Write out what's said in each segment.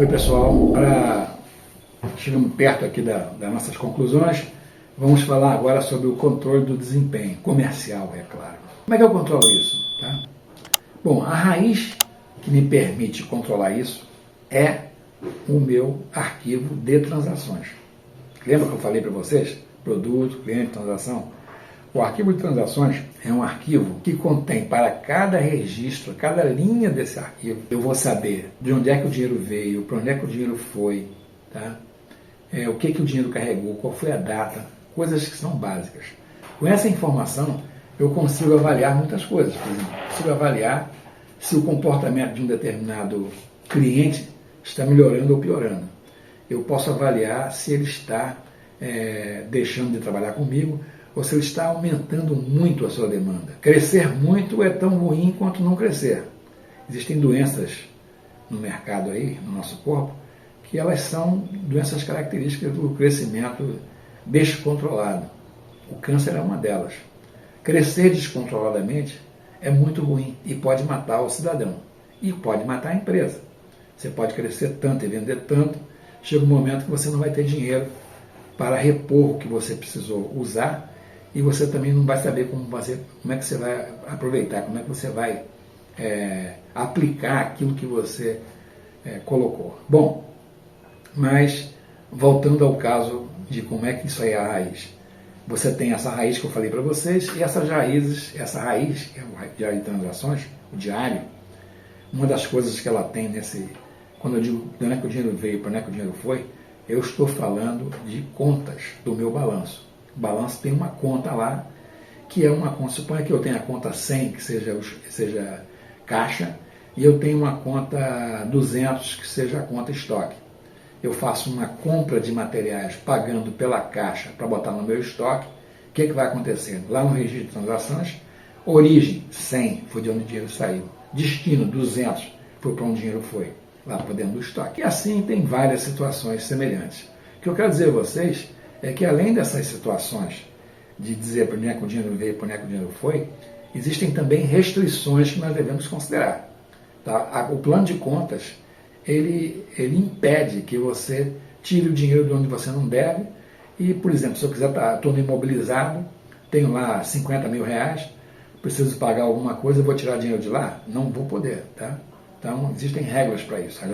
pessoal, chegamos perto aqui das nossas conclusões, vamos falar agora sobre o controle do desempenho comercial, é claro. Como é que eu controlo isso? Tá? Bom, a raiz que me permite controlar isso é o meu arquivo de transações. Lembra que eu falei para vocês? Produto, cliente, transação. O arquivo de transações é um arquivo que contém para cada registro, cada linha desse arquivo, eu vou saber de onde é que o dinheiro veio, para onde é que o dinheiro foi, tá? O que o dinheiro carregou, qual foi a data, coisas que são básicas. Com essa informação, eu consigo avaliar muitas coisas. Por exemplo, consigo avaliar se o comportamento de um determinado cliente está melhorando ou piorando. Eu posso avaliar se ele está deixando de trabalhar comigo ou se ele está aumentando muito a sua demanda. Crescer muito é tão ruim quanto não crescer. Existem doenças no mercado aí, no nosso corpo, que elas são doenças características do crescimento descontrolado. O câncer é uma delas. Crescer descontroladamente é muito ruim e pode matar o cidadão. E pode matar a empresa. Você pode crescer tanto e vender tanto, chega um momento que você não vai ter dinheiro para repor o que você precisou usar e você também não vai saber como é que você vai aproveitar, como é que você vai aplicar aquilo que você colocou. Bom, mas voltando ao caso de como é que isso aí é a raiz. Você tem essa raiz que eu falei para vocês e essas raízes, essa raiz, que é o diário de transações, o diário, uma das coisas que ela tem quando eu digo de onde é que o dinheiro veio, para onde é que o dinheiro foi, eu estou falando de contas do meu balanço. O balanço tem uma conta lá, que é uma conta, suponha que eu tenha a conta 100, que seja caixa, e eu tenho uma conta 200, que seja a conta estoque. Eu faço uma compra de materiais pagando pela caixa para botar no meu estoque. O que vai acontecer? Lá no registro de transações, origem 100, foi de onde o dinheiro saiu. Destino 200, foi para onde o dinheiro foi, lá para dentro do estoque. E assim tem várias situações semelhantes. O que eu quero dizer a vocês é que além dessas situações de dizer para onde é que o dinheiro veio, para onde é que o dinheiro foi, existem também restrições que nós devemos considerar. Tá? O plano de contas, ele impede que você tire o dinheiro de onde você não deve e, por exemplo, se eu quiser estou no imobilizado, tenho lá 50 mil reais, preciso pagar alguma coisa, eu vou tirar dinheiro de lá? Não vou poder. Tá? Então, existem regras para isso. As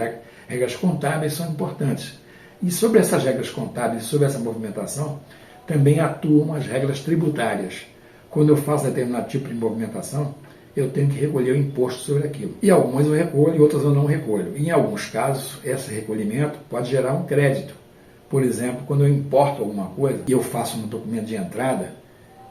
regras contábeis são importantes. E sobre essas regras contábeis, sobre essa movimentação, também atuam as regras tributárias. Quando eu faço determinado tipo de movimentação, eu tenho que recolher o imposto sobre aquilo. E algumas eu recolho e outras eu não recolho. E em alguns casos, esse recolhimento pode gerar um crédito. Por exemplo, quando eu importo alguma coisa e eu faço um documento de entrada,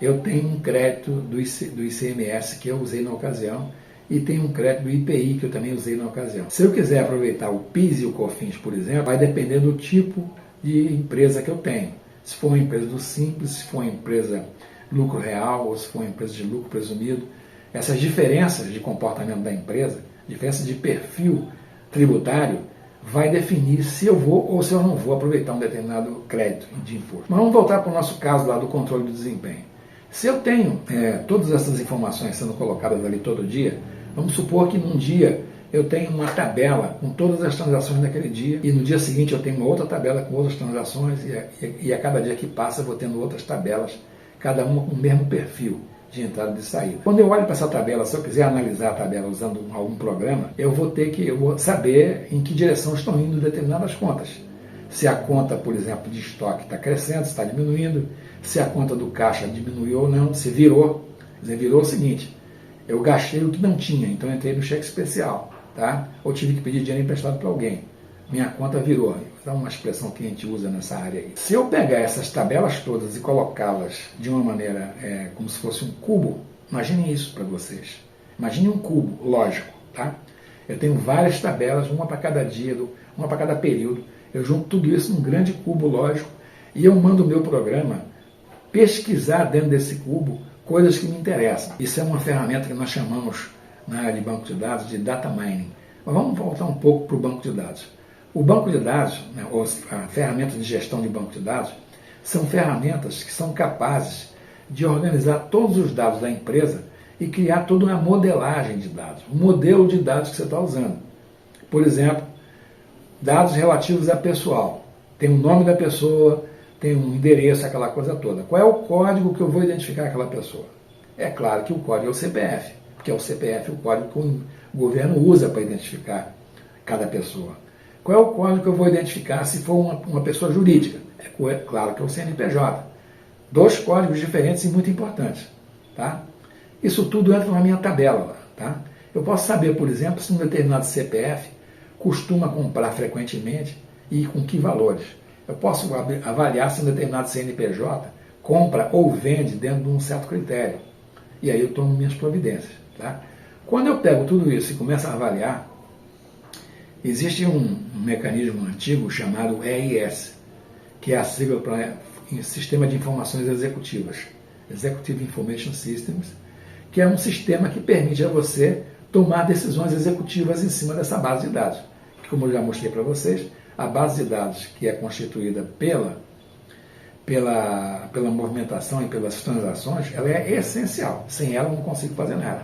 eu tenho um crédito do ICMS que eu usei na ocasião e tenho um crédito do IPI que eu também usei na ocasião. Se eu quiser aproveitar o PIS e o COFINS, por exemplo, vai depender do tipo de empresa que eu tenho. Se for uma empresa do Simples, se for uma empresa lucro real ou se for uma empresa de lucro presumido. Essas diferenças de comportamento da empresa, diferença de perfil tributário, vai definir se eu vou ou se eu não vou aproveitar um determinado crédito de imposto. Mas vamos voltar para o nosso caso lá do controle do desempenho. Se eu tenho todas essas informações sendo colocadas ali todo dia, vamos supor que num dia eu tenho uma tabela com todas as transações daquele dia e no dia seguinte eu tenho uma outra tabela com outras transações e a cada dia que passa eu vou tendo outras tabelas, cada uma com o mesmo perfil de entrada e de saída. Quando eu olho para essa tabela, se eu quiser analisar a tabela usando algum programa, eu vou saber em que direção estão indo determinadas contas. Se a conta, por exemplo, de estoque está crescendo, se está diminuindo, se a conta do caixa diminuiu ou não, se virou. Virou o seguinte, eu gastei o que não tinha, então eu entrei no cheque especial, tá? Ou tive que pedir dinheiro emprestado para alguém. Minha conta virou. É uma expressão que a gente usa nessa área aí. Se eu pegar essas tabelas todas e colocá-las de uma maneira como se fosse um cubo, imaginem isso para vocês. Imagine um cubo, lógico, tá? Eu tenho várias tabelas, uma para cada dia, uma para cada período. Eu junto tudo isso num grande cubo, lógico, e eu mando o meu programa pesquisar dentro desse cubo coisas que me interessam. Isso é uma ferramenta que nós chamamos na área de banco de dados de data mining. Mas vamos voltar um pouco para o banco de dados. O banco de dados, ou a ferramenta de gestão de banco de dados, são ferramentas que são capazes de organizar todos os dados da empresa e criar toda uma modelagem de dados, um modelo de dados que você está usando. Por exemplo, dados relativos a pessoal. Tem o nome da pessoa, tem um endereço, aquela coisa toda. Qual é o código que eu vou identificar aquela pessoa? É claro que o código é o CPF, porque é o CPF o código que o governo usa para identificar cada pessoa. Qual é o código que eu vou identificar se for uma pessoa jurídica? É claro que é o CNPJ. 2 códigos diferentes e muito importantes. Tá? Isso tudo entra na minha tabela lá. Tá? Eu posso saber, por exemplo, se um determinado CPF costuma comprar frequentemente e com que valores. Eu posso avaliar se um determinado CNPJ compra ou vende dentro de um certo critério. E aí eu tomo minhas providências. Tá? Quando eu pego tudo isso e começo a avaliar, existe um mecanismo antigo chamado EIS, que é a sigla para Sistema de Informações Executivas, Executive Information Systems, que é um sistema que permite a você tomar decisões executivas em cima dessa base de dados. Que, como eu já mostrei para vocês, a base de dados que é constituída pela movimentação e pelas transações, ela é essencial. Sem ela eu não consigo fazer nada.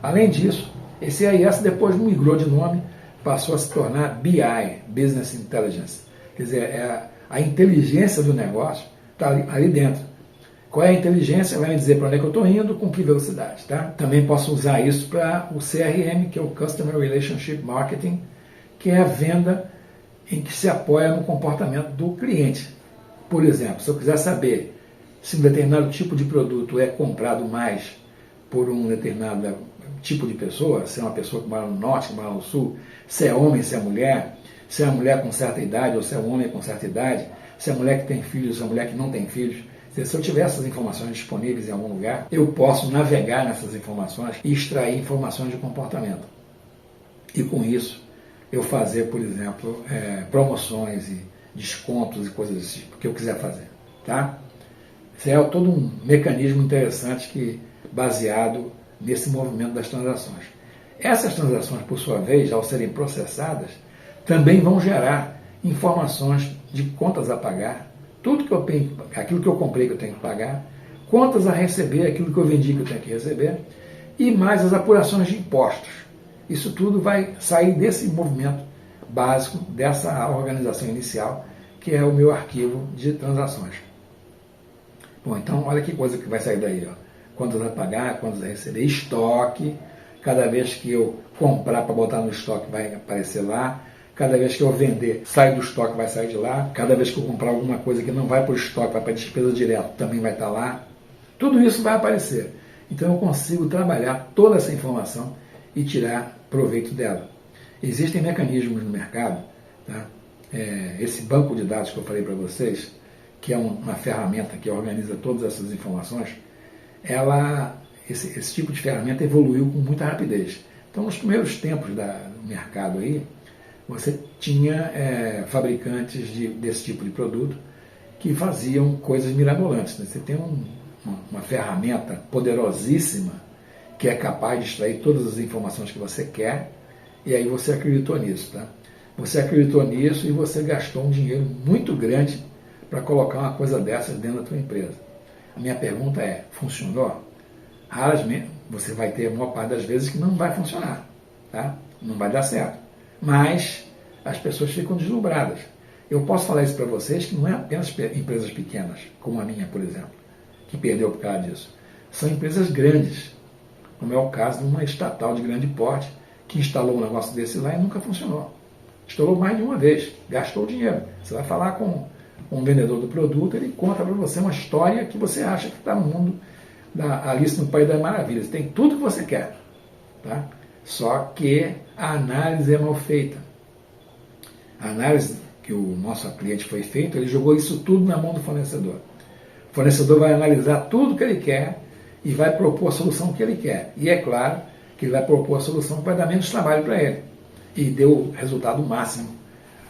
Além disso, esse EIS depois migrou de nome, passou a se tornar BI, Business Intelligence. Quer dizer, a inteligência do negócio está ali dentro. Qual é a inteligência? Vai me dizer para onde é que eu estou indo, com que velocidade. Tá? Também posso usar isso para o CRM, que é o Customer Relationship Marketing, que é a venda em que se apoia no comportamento do cliente. Por exemplo, se eu quiser saber se um determinado tipo de produto é comprado mais por um determinado tipo de pessoa, se é uma pessoa que mora no norte, que mora no sul, se é homem, se é mulher uma mulher com certa idade ou se é um homem com certa idade, se é mulher que tem filhos ou se é mulher que não tem filhos. Se eu tiver essas informações disponíveis em algum lugar, eu posso navegar nessas informações e extrair informações de comportamento. E com isso, eu fazer, por exemplo, promoções e descontos e coisas desse tipo, que eu quiser fazer. Tá? Isso é todo um mecanismo interessante baseado nesse movimento das transações. Essas transações, por sua vez, ao serem processadas, também vão gerar informações de contas a pagar, tudo que eu tenho, aquilo que eu comprei que eu tenho que pagar, contas a receber, aquilo que eu vendi que eu tenho que receber, e mais as apurações de impostos. Isso tudo vai sair desse movimento básico, dessa organização inicial, que é o meu arquivo de transações. Bom, então olha que coisa que vai sair daí. Ó. Contas a pagar, contas a receber, estoque, cada vez que eu comprar para botar no estoque vai aparecer lá, cada vez que eu vender, sai do estoque, vai sair de lá. Cada vez que eu comprar alguma coisa que não vai para o estoque, vai para a despesa direta, também vai estar lá. Tudo isso vai aparecer. Então eu consigo trabalhar toda essa informação e tirar proveito dela. Existem mecanismos no mercado, tá? Esse banco de dados que eu falei para vocês, que é uma ferramenta que organiza todas essas informações, esse tipo de ferramenta evoluiu com muita rapidez. Então, nos primeiros tempos do mercado aí, você tinha fabricantes desse tipo de produto que faziam coisas mirabolantes. Né? Você tem uma ferramenta poderosíssima que é capaz de extrair todas as informações que você quer e aí você acreditou nisso. Tá? Você acreditou nisso e você gastou um dinheiro muito grande para colocar uma coisa dessas dentro da tua empresa. A minha pergunta é, funcionou? Raramente, você vai ter a maior parte das vezes que não vai funcionar. Tá? Não vai dar certo. Mas as pessoas ficam deslumbradas. Eu posso falar isso para vocês que não é apenas empresas pequenas, como a minha, por exemplo, que perdeu por causa disso. São empresas grandes, como é o caso de uma estatal de grande porte, que instalou um negócio desse lá e nunca funcionou. Instalou mais de uma vez, gastou dinheiro. Você vai falar com um vendedor do produto, ele conta para você uma história que você acha que está no mundo da Alice no País das Maravilhas. Tem tudo que você quer. Tá? Só que a análise é mal feita. A análise que o nosso cliente foi feito, ele jogou isso tudo na mão do fornecedor. O fornecedor vai analisar tudo que ele quer e vai propor a solução que ele quer. E é claro que ele vai propor a solução que vai dar menos trabalho para ele. E deu o resultado máximo.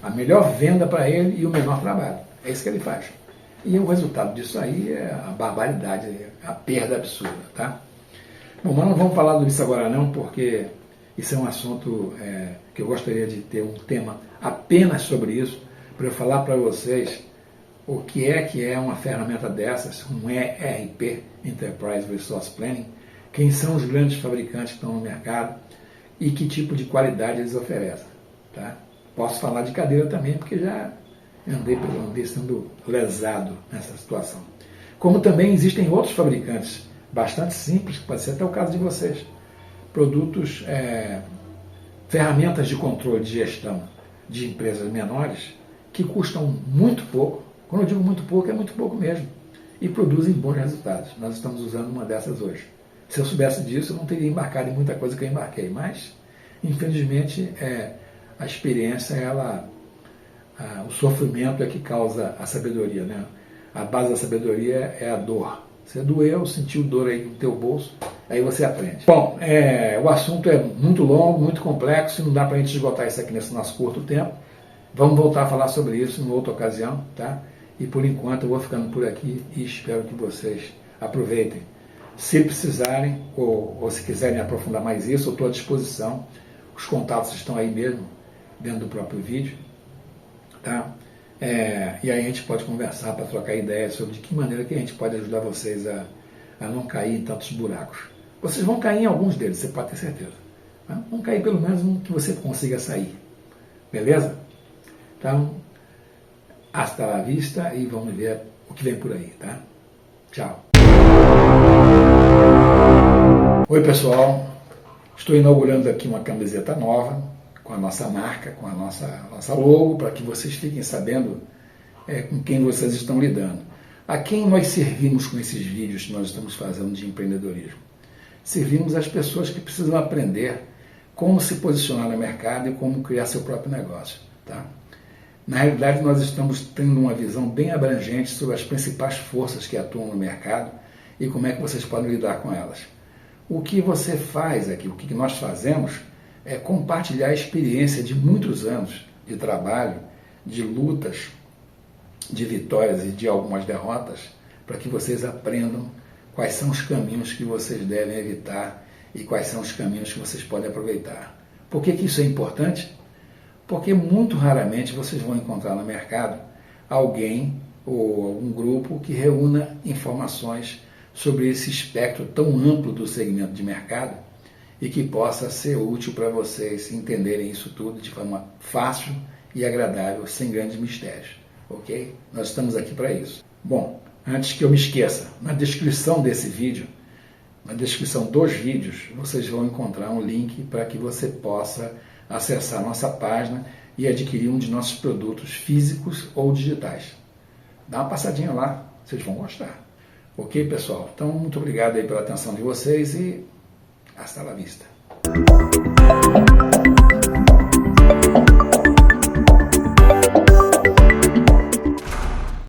A melhor venda para ele e o menor trabalho. É isso que ele faz. E o resultado disso aí é a barbaridade, a perda absurda. Tá? Bom, mas não vamos falar disso agora não, porque isso é um assunto que eu gostaria de ter um tema apenas sobre isso, para eu falar para vocês o que é uma ferramenta dessas, um ERP, Enterprise Resource Planning, quem são os grandes fabricantes que estão no mercado e que tipo de qualidade eles oferecem. Tá? Posso falar de cadeira também, porque já andei sendo lesado nessa situação. Como também existem outros fabricantes bastante simples, que pode ser até o caso de vocês, produtos, ferramentas de controle de gestão de empresas menores, que custam muito pouco. Quando eu digo muito pouco, é muito pouco mesmo, e produzem bons resultados. Nós estamos usando uma dessas hoje. Se eu soubesse disso, eu não teria embarcado em muita coisa que eu embarquei, mas, infelizmente, a experiência, o sofrimento é que causa a sabedoria, né? A base da sabedoria é a dor. Você doeu, sentiu dor aí no teu bolso, aí você aprende. Bom, o assunto é muito longo, muito complexo, não dá para a gente esgotar isso aqui nesse nosso curto tempo. Vamos voltar a falar sobre isso em outra ocasião, tá? E por enquanto eu vou ficando por aqui e espero que vocês aproveitem. Se precisarem ou se quiserem aprofundar mais isso, eu estou à disposição. Os contatos estão aí mesmo, dentro do próprio vídeo, tá? E aí a gente pode conversar para trocar ideias sobre de que maneira que a gente pode ajudar vocês a não cair em tantos buracos. Vocês vão cair em alguns deles, você pode ter certeza. Tá? Vão cair pelo menos um que você consiga sair. Beleza? Então, hasta la vista e vamos ver o que vem por aí, tá? Tchau. Oi pessoal, estou inaugurando aqui uma camiseta nova, com a nossa marca, com a nossa logo, para que vocês fiquem sabendo com quem vocês estão lidando. A quem nós servimos com esses vídeos que nós estamos fazendo de empreendedorismo? Servimos as pessoas que precisam aprender como se posicionar no mercado e como criar seu próprio negócio, tá? Na realidade, nós estamos tendo uma visão bem abrangente sobre as principais forças que atuam no mercado e como é que vocês podem lidar com elas. O que você faz aqui, o que nós fazemos, é compartilhar a experiência de muitos anos de trabalho, de lutas, de vitórias e de algumas derrotas, para que vocês aprendam quais são os caminhos que vocês devem evitar e quais são os caminhos que vocês podem aproveitar. Por que isso é importante? Porque muito raramente vocês vão encontrar no mercado alguém ou algum grupo que reúna informações sobre esse espectro tão amplo do segmento de mercado e que possa ser útil para vocês entenderem isso tudo de forma fácil e agradável, sem grandes mistérios, ok? Nós estamos aqui para isso. Bom, antes que eu me esqueça, na descrição desse vídeo, na descrição dos vídeos, vocês vão encontrar um link para que você possa acessar nossa página e adquirir um de nossos produtos físicos ou digitais. Dá uma passadinha lá, vocês vão gostar. Ok, pessoal? Então, muito obrigado aí pela atenção de vocês e hasta la vista.